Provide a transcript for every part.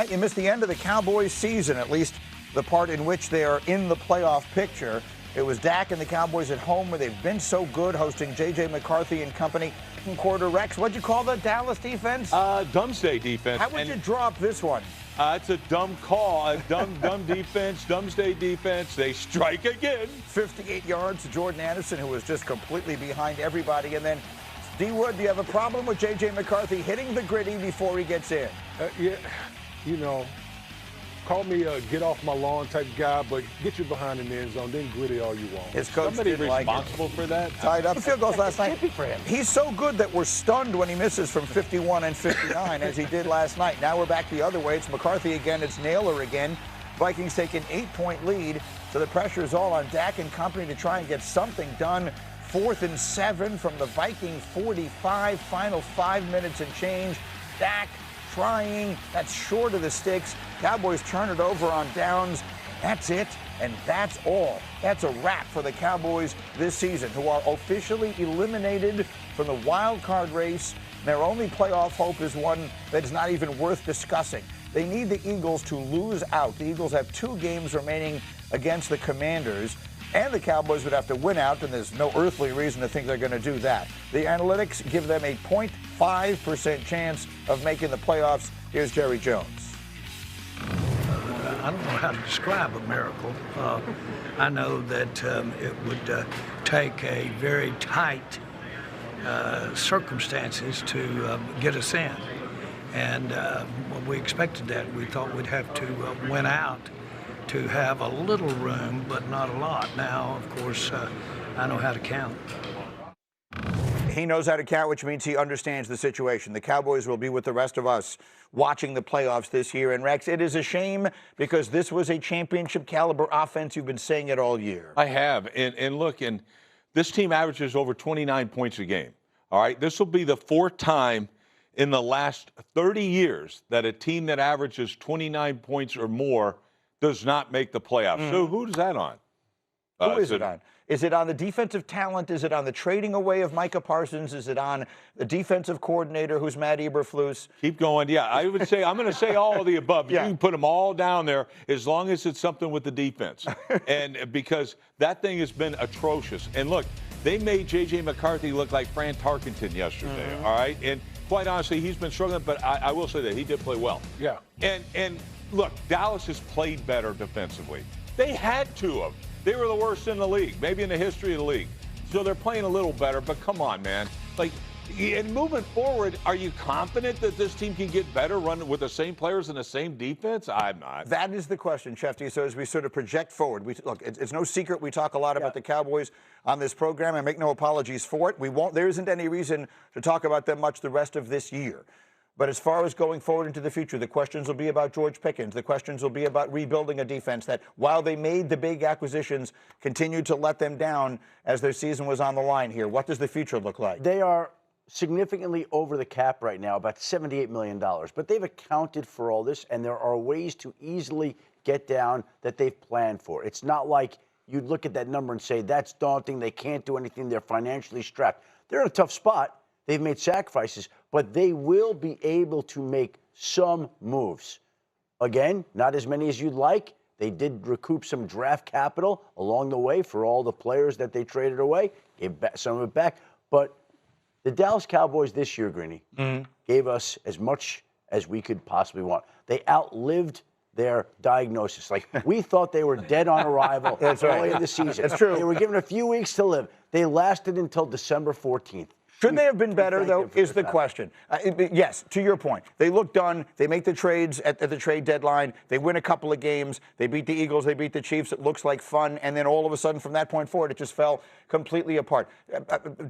You missed the end of the Cowboys season, at least the part in which they are in the playoff picture. It was Dak and the Cowboys at home where they've been so good, hosting J.J. McCarthy and company. Quarter Rex, what'd you call the Dallas defense? Dumbsday defense. How would you drop this one? It's a dumb call, a dumb defense, Dumbsday defense. They strike again. 58 yards to Jordan Anderson, who was just completely behind everybody. And then, D. Wood, do you have a problem with J.J. McCarthy hitting the gritty before he gets in? Yeah, you know, call me a get off my lawn type guy, but get you behind the end zone, then gritty all you want. His coach Somebody didn't like responsible for that? Tied up field goals last night. For him. He's so good that we're stunned when he misses from 51 and 59 as he did last night. Now we're back the other way. It's McCarthy again. It's Naylor again. Vikings take an 8-point lead, so the pressure is all on Dak and company to try and get something done. 4th and 7 from the Viking 45, final 5 minutes and change. Dak trying, that's short of the sticks. Cowboys turn it over on downs. That's it, and that's all. That's a wrap for the Cowboys this season, who are officially eliminated from the wild card race. Their only playoff hope is one that is not even worth discussing. They need the Eagles to lose out. The Eagles have 2 games remaining against the Commanders, and the Cowboys would have to win out, and there's no earthly reason to think they're going to do that. The analytics give them a 0.5% chance of making the playoffs. Here's Jerry Jones. I don't know how to describe a miracle. I know that it would take a very tight circumstances to get us in. And when we expected that, we thought we'd have to win out to have a little room, but not a lot. Now, of course, I know how to count. He knows how to count, which means he understands the situation. The Cowboys will be with the rest of us watching the playoffs this year. And, Rex, it is a shame because this was a championship-caliber offense. You've been saying it all year. I have. And look, and this team averages over 29 points a game. All right? This will be the 4th time in the last 30 years that a team that averages 29 points or more does not make the playoffs. So who's that on? Who is it on? Is it on the defensive talent? Is it on the trading away of Micah Parsons? Is it on the defensive coordinator who's Matt Eberflus? Keep going. Yeah, I would say I'm going to say all of the above. Yeah. You can put them all down there as long as it's something with the defense. And because that thing has been atrocious. And look, they made J.J. McCarthy look like Fran Tarkenton yesterday, all right? And quite honestly, he's been struggling, but I will say that he did play well. Yeah. And look, Dallas has played better defensively. They had to have. They were the worst in the league, maybe in the history of the league. So they're playing a little better, but come on, man. Like, and moving forward, are you confident that this team can get better running with the same players and the same defense? I'm not. That is the question, Shefty. So as we sort of project forward, look, it's no secret we talk a lot about the Cowboys on this program. I make no apologies for it. There isn't any reason to talk about them much the rest of this year. But as far as going forward into the future, the questions will be about George Pickens. The questions will be about rebuilding a defense that, while they made the big acquisitions, continued to let them down as their season was on the line here. What does the future look like? They are significantly over the cap right now, about $78 million. But they've accounted for all this, and there are ways to easily get down that they've planned for. It's not like you'd look at that number and say, that's daunting, they can't do anything, they're financially strapped. They're in a tough spot. They've made sacrifices, but they will be able to make some moves. Again, not as many as you'd like. They did recoup some draft capital along the way for all the players that they traded away, gave some of it back. But the Dallas Cowboys this year, Greeny, gave us as much as we could possibly want. They outlived their diagnosis. Like, we thought they were dead on arrival early in the season. That's true. They were given a few weeks to live. They lasted until December 14th. Should they have been better, though, is the question. Yes, to your point. They look done. They make the trades at the trade deadline. They win a couple of games. They beat the Eagles. They beat the Chiefs. It looks like fun. And then all of a sudden, from that point forward, it just fell completely apart.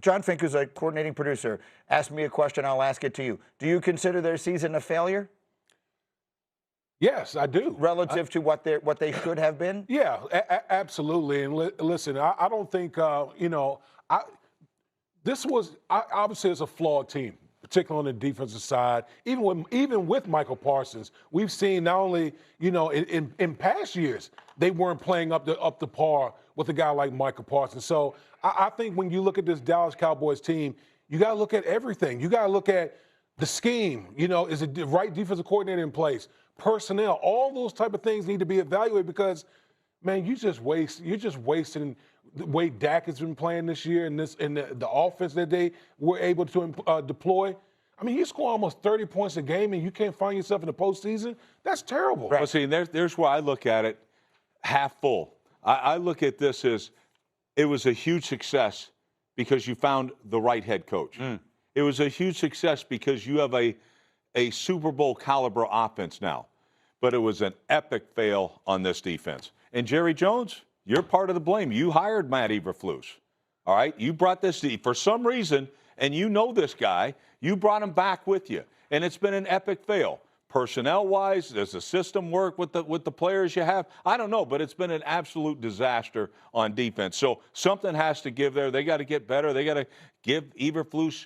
John Fink, who's a coordinating producer, asked me a question. I'll ask it to you. Do you consider their season a failure? Yes, I do. Relative to what they should have been? Yeah, absolutely. And listen, I don't think, this was obviously it's a flawed team, particularly on the defensive side. Even with Michael Parsons, we've seen not only in past years they weren't playing up to par with a guy like Michael Parsons. So I think when you look at this Dallas Cowboys team, you got to look at everything. You got to look at the scheme, is the right defensive coordinator in place, personnel, all those type of things need to be evaluated because, man, you're just wasting the way Dak has been playing this year and the offense that they were able to deploy. I mean, you score almost 30 points a game and you can't find yourself in the postseason. That's terrible. Right. Well, see, there's where I look at it half full. I look at this as it was a huge success because you found the right head coach. It was a huge success because you have a Super Bowl caliber offense now. But it was an epic fail on this defense. And Jerry Jones, you're part of the blame. You hired Matt Eberflus. All right? You brought this for some reason, and you know this guy. You brought him back with you. And it's been an epic fail. Personnel-wise, does the system work with the players you have? I don't know, but it's been an absolute disaster on defense. So something has to give there. They got to get better. They got to give Eberflus,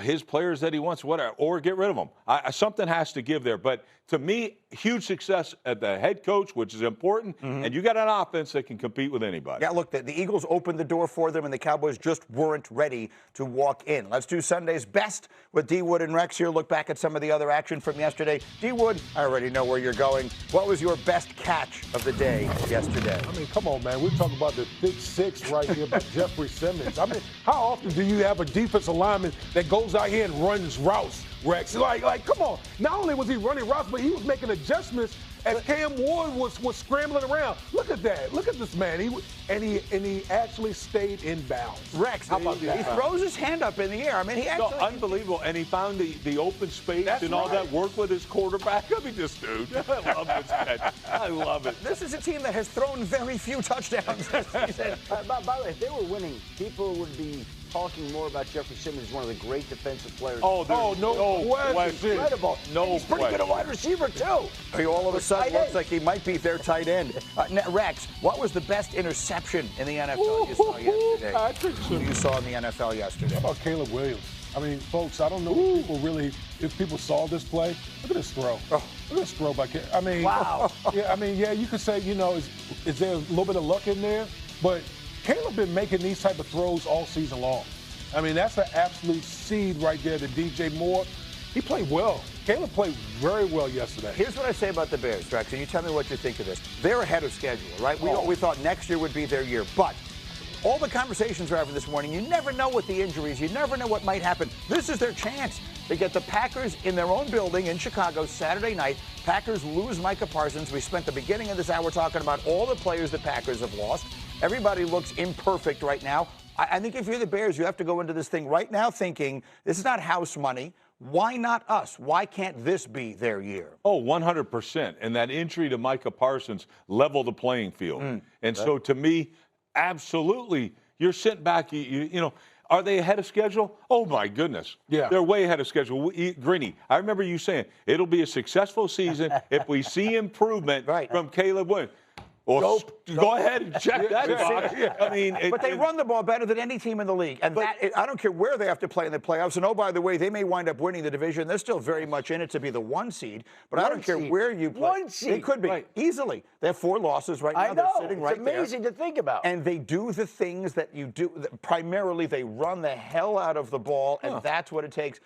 his players that he wants, whatever, or get rid of them. Something has to give there. But to me, huge success at the head coach, which is important, and you got an offense that can compete with anybody. Yeah, look, the Eagles opened the door for them, and the Cowboys just weren't ready to walk in. Let's do Sunday's best with D. Wood and Rex here. Look back at some of the other action from yesterday. D. Wood, I already know where you're going. What was your best catch of the day yesterday? I mean, come on, man. We're talking about the thick six right here by Jeffrey Simmons. I mean, how often do you have a defensive lineman that goes out here and runs routes, Rex? Like, come on. Not only was he running routes, but he was making adjustments as Cam Ward was scrambling around. Look at that. Look at this man. He actually stayed in bounds. Rex, how about that? He throws his hand up in the air. I mean, he actually... unbelievable. And he found the open space and all that work with his quarterback. I mean, this dude. I love this catch. I love it. This is a team that has thrown very few touchdowns this season. By the way, if they were winning, people would be talking more about Jeffrey Simmons as one of the great defensive players. No question. Incredible. No He's pretty good at wide receiver, too. He all of a sudden looks like he might be their tight end. Rex, what was the best interception in the NFL you saw yesterday? I think so. You saw in the NFL yesterday. How about Caleb Williams? I mean, folks, I don't know if people saw this play. Look at this throw. Look at this throw by Caleb. I mean, wow. Yeah, you could say, is there a little bit of luck in there? But Caleb been making these type of throws all season long. I mean, that's an absolute seed right there to DJ Moore. He played well. Caleb played very well yesterday. Here's what I say about the Bears, Rex, and you tell me what you think of this. They're ahead of schedule, right? We thought next year would be their year, but all the conversations we're having this morning, you never know what the injuries, you never know what might happen. This is their chance. They get the Packers in their own building in Chicago Saturday night. Packers lose Micah Parsons. We spent the beginning of this hour talking about all the players the Packers have lost. Everybody looks imperfect right now. I think if you're the Bears, you have to go into this thing right now thinking, this is not house money. Why not us? Why can't this be their year? Oh, 100%. And that injury to Micah Parsons leveled the playing field. So to me, absolutely, you're sitting back, are they ahead of schedule? Oh, my goodness. Yeah. They're way ahead of schedule. Greeny, I remember you saying it'll be a successful season if we see improvement from Caleb Williams. Well, go ahead and check that box. I mean, but they run the ball better than any team in the league. And I don't care where they have to play in the playoffs. And, oh, by the way, they may wind up winning the division. They're still very much in it to be the 1 seed. But I don't care where you play. 1 seed. They could be, easily. They have 4 losses right now. I know. They're sitting right there. It's amazing to think about. And they do the things that you do. Primarily, they run the hell out of the ball, and that's what it takes.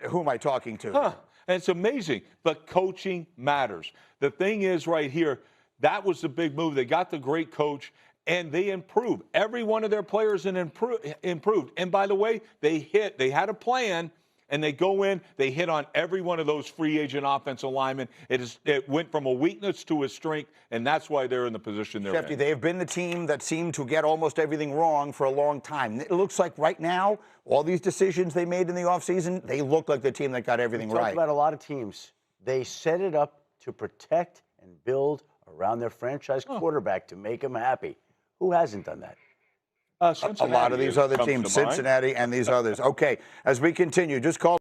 Who am I talking to? And it's amazing. But coaching matters. The thing is right here, that was the big move. They got the great coach, and they improved. Every one of their players improved. And by the way, they had a plan, and they go in, they hit on every one of those free agent offensive linemen. It went from a weakness to a strength, and that's why they're in the position they're in. They have been the team that seemed to get almost everything wrong for a long time. It looks like right now, all these decisions they made in the offseason, they look like the team that got everything right. We talked about a lot of teams. They set it up to protect and build around their franchise quarterback to make him happy. Who hasn't done that? A lot of these other teams, Cincinnati and these others. Okay, as we continue, just call